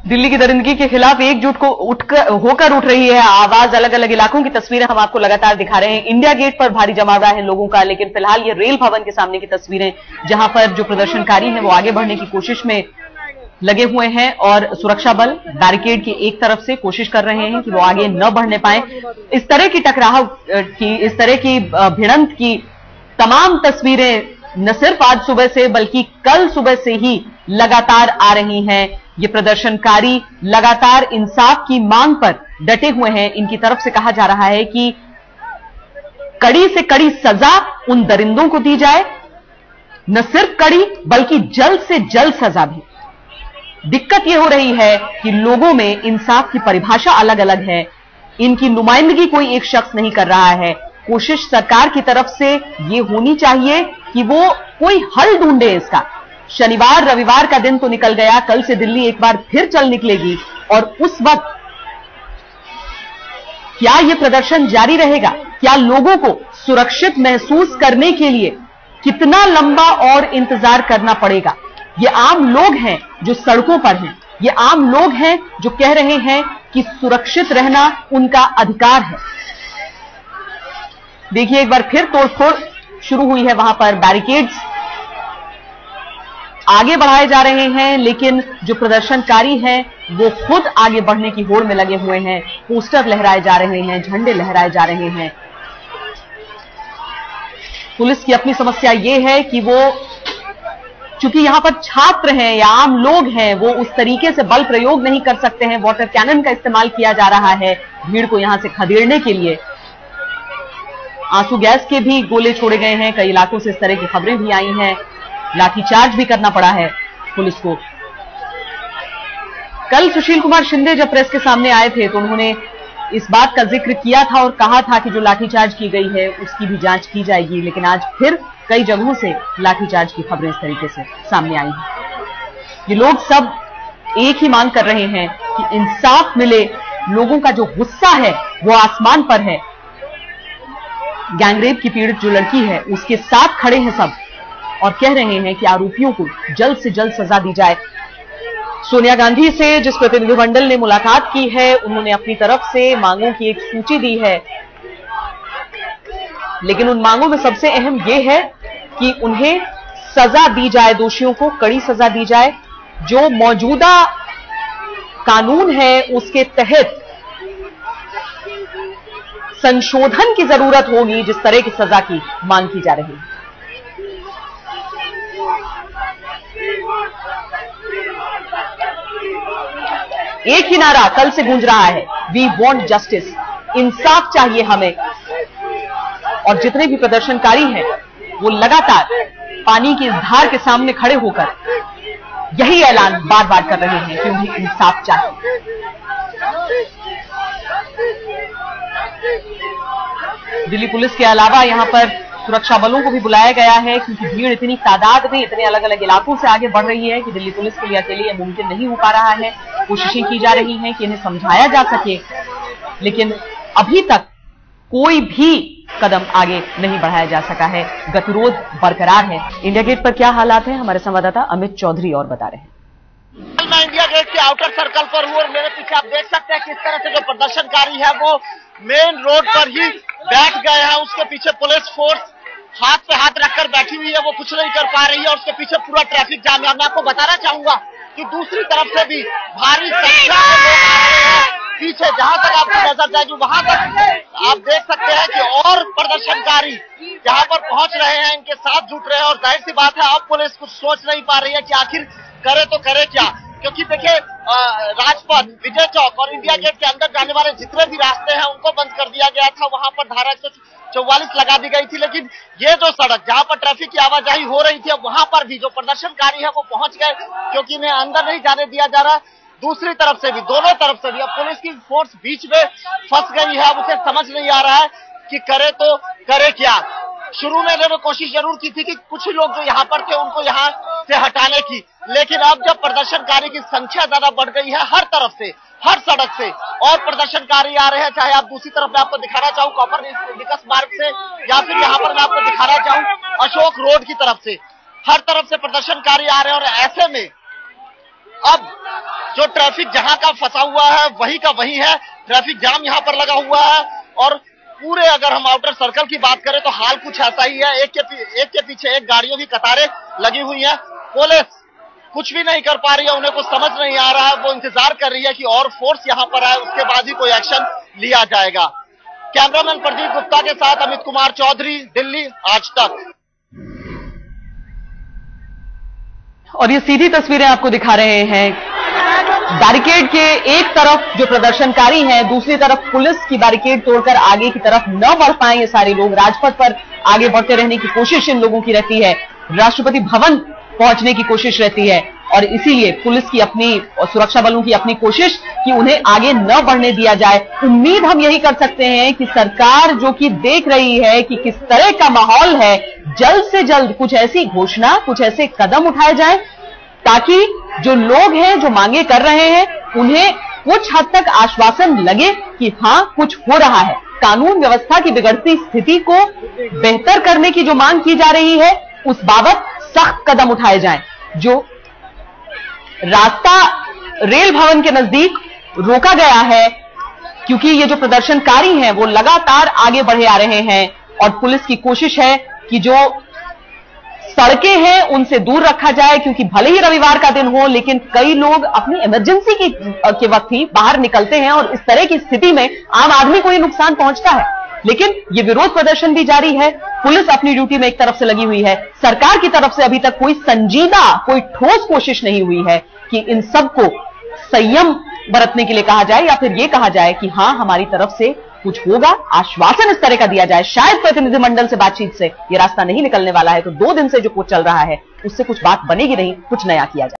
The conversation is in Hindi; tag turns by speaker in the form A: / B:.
A: दिल्ली की दरिंदगी के खिलाफ एकजुट को होकर उठ रही है आवाज। अलग अलग इलाकों की तस्वीरें हम आपको लगातार दिखा रहे हैं। इंडिया गेट पर भारी जमावड़ा है लोगों का, लेकिन फिलहाल ये रेल भवन के सामने की तस्वीरें, जहां पर जो प्रदर्शनकारी हैं वो आगे बढ़ने की कोशिश में लगे हुए हैं और सुरक्षा बल बैरिकेड की एक तरफ से कोशिश कर रहे हैं कि वो आगे न बढ़ने पाए। इस तरह की टकराव की, इस तरह की भिड़ंत की तमाम तस्वीरें न सिर्फ आज सुबह से बल्कि कल सुबह से ही लगातार आ रही हैं। ये प्रदर्शनकारी लगातार इंसाफ की मांग पर डटे हुए हैं। इनकी तरफ से कहा जा रहा है कि कड़ी से कड़ी सजा उन दरिंदों को दी जाए, न सिर्फ कड़ी बल्कि जल्द से जल्द सजा भी। दिक्कत यह हो रही है कि लोगों में इंसाफ की परिभाषा अलग अलग है, इनकी नुमाइंदगी कोई एक शख्स नहीं कर रहा है। कोशिश सरकार की तरफ से यह होनी चाहिए कि वो कोई हल ढूंढे इसका। शनिवार रविवार का दिन तो निकल गया, कल से दिल्ली एक बार फिर चल निकलेगी और उस वक्त क्या यह प्रदर्शन जारी रहेगा? क्या लोगों को सुरक्षित महसूस करने के लिए कितना लंबा और इंतजार करना पड़ेगा? ये आम लोग हैं जो सड़कों पर हैं, ये आम लोग हैं जो कह रहे हैं कि सुरक्षित रहना उनका अधिकार है। देखिए एक बार फिर तोड़फोड़ शुरू हुई है, वहां पर बैरिकेड्स आगे बढ़ाए जा रहे हैं, लेकिन जो प्रदर्शनकारी हैं वो खुद आगे बढ़ने की होड़ में लगे हुए हैं। पोस्टर लहराए जा रहे हैं, झंडे लहराए जा रहे हैं। पुलिस की अपनी समस्या ये है कि वो चूंकि यहां पर छात्र हैं या आम लोग हैं, वो उस तरीके से बल प्रयोग नहीं कर सकते हैं। वाटर कैनन का इस्तेमाल किया जा रहा है भीड़ को यहां से खदेड़ने के लिए। आंसू गैस के भी गोले छोड़े गए हैं, कई इलाकों से इस तरह की खबरें भी आई हैं। लाठीचार्ज भी करना पड़ा है पुलिस को। कल सुशील कुमार शिंदे जब प्रेस के सामने आए थे तो उन्होंने इस बात का जिक्र किया था और कहा था कि जो लाठीचार्ज की गई है उसकी भी जांच की जाएगी, लेकिन आज फिर कई जगहों से लाठीचार्ज की खबरें इस तरीके से सामने आई हैं। ये लोग सब एक ही मांग कर रहे हैं कि इंसाफ मिले। लोगों का जो गुस्सा है वो आसमान पर है। गैंगरेप की पीड़ित जो लड़की है उसके साथ खड़े हैं सब और कह रहे हैं कि आरोपियों को जल्द से जल्द सजा दी जाए। सोनिया गांधी से जिस प्रतिनिधिमंडल ने मुलाकात की है, उन्होंने अपनी तरफ से मांगों की एक सूची दी है, लेकिन उन मांगों में सबसे अहम यह है कि उन्हें सजा दी जाए, दोषियों को कड़ी सजा दी जाए। जो मौजूदा कानून है उसके तहत संशोधन की जरूरत होगी, जिस तरह की सजा की मांग की जा रही है। एक ही नारा कल से गूंज रहा है, वी वॉन्ट जस्टिस, इंसाफ चाहिए हमें। और जितने भी प्रदर्शनकारी हैं वो लगातार पानी की इस धार के सामने खड़े होकर यही ऐलान बार बार कर रहे हैं कि उन्हें इंसाफ चाहिए। दिल्ली पुलिस के अलावा यहां पर सुरक्षा बलों को भी बुलाया गया है, क्योंकि भीड़ इतनी तादाद में इतने अलग अलग इलाकों से आगे बढ़ रही है कि दिल्ली पुलिस के लिए अकेले यह मुमकिन नहीं हो पा रहा है। कोशिशें की जा रही हैं कि इन्हें समझाया जा सके, लेकिन अभी तक कोई भी कदम आगे नहीं बढ़ाया जा सका है। गतिरोध बरकरार है। इंडिया गेट पर क्या हालात है, हमारे संवाददाता अमित चौधरी और बता रहे हैं।
B: मैं इंडिया गेट के आउटर सर्कल पर हूँ और मेरे पीछे आप देख सकते हैं किस तरह से जो प्रदर्शनकारी है वो मेन रोड पर ही बैठ गए हैं। उसके पीछे पुलिस फोर्स हाथ पे हाथ रखकर बैठी हुई है, वो कुछ नहीं कर पा रही है और उसके पीछे पूरा ट्रैफिक जाम है। मैं आपको बताना चाहूंगा कि दूसरी तरफ से भी भारी संख्या में लोग आ रहे हैं। पीछे जहां तक आपको नजर जाएगी वहां तक आप देख सकते हैं कि और प्रदर्शनकारी जहां पर पहुंच रहे हैं, इनके साथ जुट रहे हैं। और जाहिर सी बात है अब पुलिस कुछ सोच नहीं पा रही है कि आखिर करे तो करे क्या, क्योंकि देखिए राजपथ, विजय चौक और इंडिया गेट के अंदर जाने वाले जितने भी रास्ते हैं उनको बंद कर दिया गया था। वहां पर धारा 144 लगा दी गई थी, लेकिन ये जो सड़क जहां पर ट्रैफिक की आवाजाही हो रही थी वहां पर भी जो प्रदर्शनकारी है वो पहुंच गए, क्योंकि इन्हें अंदर नहीं जाने दिया जा रहा। दूसरी तरफ से भी, दोनों तरफ से भी अब पुलिस की फोर्स बीच में फंस गई है। अब उसे समझ नहीं आ रहा है कि करे तो करे क्या। शुरू में इन्होंने कोशिश जरूर की थी कि कुछ लोग जो यहाँ पर थे उनको यहाँ से हटाने की, लेकिन अब जब प्रदर्शनकारी की संख्या ज्यादा बढ़ गई है, हर तरफ से, हर सड़क से और प्रदर्शनकारी आ रहे हैं। चाहे आप दूसरी तरफ मैं आपको दिखाना चाहूँ कॉपर विकास मार्ग से, या फिर यहाँ पर मैं आपको दिखाना चाहूँ अशोक रोड की तरफ से, हर तरफ से प्रदर्शनकारी आ रहे हैं। और ऐसे में अब जो ट्रैफिक जहां का फंसा हुआ है वही का वही है, ट्रैफिक जाम यहां पर लगा हुआ है। और पूरे अगर हम आउटर सर्कल की बात करें तो हाल कुछ ऐसा ही है, एक के पीछे एक गाड़ियों की कतारें लगी हुई है। पुलिस कुछ भी नहीं कर पा रही है, उन्हें कुछ समझ नहीं आ रहा है, वो इंतजार कर रही है कि और फोर्स यहां पर आए, उसके बाद ही कोई एक्शन लिया जाएगा। कैमरामैन प्रदीप गुप्ता के साथ अमित कुमार चौधरी, दिल्ली, आज तक।
A: और ये सीधी तस्वीरें आपको दिखा रहे हैं, बैरिकेड के एक तरफ जो प्रदर्शनकारी हैं, दूसरी तरफ पुलिस की बैरिकेड तोड़कर आगे की तरफ न बढ़ पाए ये सारे लोग। राजपथ पर आगे बढ़ते रहने की कोशिश इन लोगों की रहती है, राष्ट्रपति भवन पहुंचने की कोशिश रहती है, और इसीलिए पुलिस की अपनी और सुरक्षा बलों की अपनी कोशिश कि उन्हें आगे न बढ़ने दिया जाए। उम्मीद हम यही कर सकते हैं कि सरकार जो कि देख रही है कि किस तरह का माहौल है, जल्द से जल्द कुछ ऐसी घोषणा, कुछ ऐसे कदम उठाए जाएं ताकि जो लोग हैं, जो मांगे कर रहे हैं, उन्हें कुछ हद तक आश्वासन लगे कि हां कुछ हो रहा है। कानून व्यवस्था की बिगड़ती स्थिति को बेहतर करने की जो मांग की जा रही है, उस बाबत सख्त कदम उठाए जाएं। जो रास्ता रेल भवन के नजदीक रोका गया है क्योंकि ये जो प्रदर्शनकारी हैं वो लगातार आगे बढ़े आ रहे हैं, और पुलिस की कोशिश है कि जो सड़कें हैं उनसे दूर रखा जाए, क्योंकि भले ही रविवार का दिन हो लेकिन कई लोग अपनी इमरजेंसी के वक्त ही बाहर निकलते हैं, और इस तरह की स्थिति में आम आदमी को ही नुकसान पहुंचता है। लेकिन ये विरोध प्रदर्शन भी जारी है, पुलिस अपनी ड्यूटी में एक तरफ से लगी हुई है, सरकार की तरफ से अभी तक कोई संजीदा, कोई ठोस कोशिश नहीं हुई है कि इन सबको संयम बरतने के लिए कहा जाए, या फिर यह कहा जाए कि हां हमारी तरफ से कुछ होगा, आश्वासन इस तरह का दिया जाए। शायद प्रतिनिधिमंडल से बातचीत से यह रास्ता नहीं निकलने वाला है, तो 2 दिन से जो कुछ चल रहा है उससे कुछ बात बनेगी नहीं, कुछ नया किया जाए।